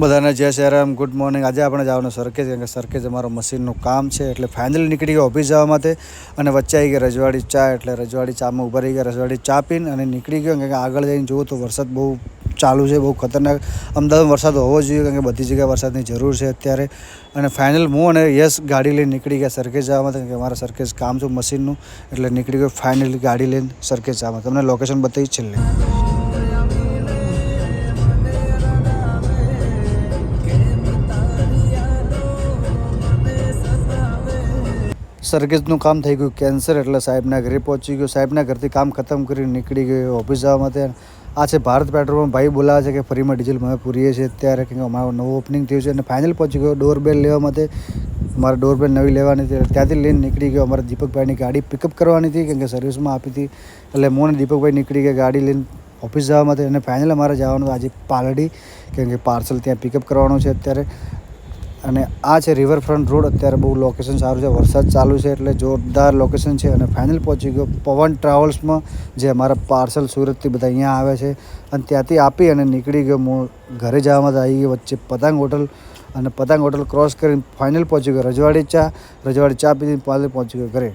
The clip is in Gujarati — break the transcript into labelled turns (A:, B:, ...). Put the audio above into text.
A: બધાને જય શ્રી રામ, ગુડ મોર્નિંગ. આજે આપણે જવાનું સરખેજ, કારણ કે સરખેજ અમારું મશીનનું કામ છે એટલે ફાઇનલી નીકળી ગયો ઓફિસ જવા માટે. અને વચ્ચે આવી ગયા રજવાડી ચા, એટલે રજવાડી ચામાં ઊભા રહી ગયા, રજવાડી ચા પીને અને નીકળી ગયો. કારણ કે આગળ જઈને જુઓ તો વરસાદ બહુ ચાલુ છે, બહુ ખતરનાક. અમદાવાદમાં વરસાદ હોવો જોઈએ, કારણ કે બધી જગ્યાએ વરસાદની જરૂર છે અત્યારે. અને ફાઇનલ હું અને યશ ગાડી લઈને નીકળી ગયા સરખેજ જવા માટે, કારણ કે અમારા સરખેજ કામ છે મશીનનું, એટલે નીકળી ગયો ફાઇનલી ગાડી લઈને સરખેજ જવા માટે. તમને લોકેશન બતાવી છેલ્લે. સરખેજનું કામ થઈ ગયું કેન્સર, એટલે સાહેબના ઘરે પહોંચી ગયો. સાહેબના ઘરથી કામ ખતમ કરીને નીકળી ગયો ઓફિસ જવા માટે. આ છે ભારત પેટ્રોલમાં, ભાઈ બોલાવે છે કે ફરીમાં ડીઝલ અમે પૂરીએ છીએ અત્યારે, કે અમારું નવું ઓપનિંગ થયું છે. અને ફાઇનલ પહોંચી ગયો ડોરબેલ લેવા માટે. મારે ડોરબેલ નવી લેવાની હતી, ત્યાંથી લઈને નીકળી ગયો. અમારે દીપકભાઈની ગાડી પિકઅપ કરવાની હતી, કારણ કે સર્વિસમાં આપી હતી. એટલે હું અને દીપકભાઈ નીકળી ગયા ગાડી લઈને ઓફિસ જવા માટે. અને ફાઇનલ અમારે જવાનું આજે પાલડી, કારણ કે પાર્સલ ત્યાં પિકઅપ કરવાનું છે અત્યારે. અને આ છે રિવરફ્રન્ટ રોડ. અત્યારે બહુ લોકેશન સારું છે, વરસાદ ચાલુ છે એટલે જોરદાર લોકેશન છે. અને ફાઇનલ પહોંચી ગયો પવન ટ્રાવેલ્સમાં, જે અમારા પાર્સલ સુરતથી બધા અહીંયા આવે છે. અને ત્યાંથી આપી અને નીકળી ગયો હું ઘરે જવા માટે. આવી ગયો વચ્ચે પતંગ હોટલ, અને પતંગ હોટલ ક્રોસ કરીને ફાઇનલ પહોંચી ગયો રજવાડી ચા. રજવાડી ચા પીધી, પાછળ પહોંચી ગયો ઘરે.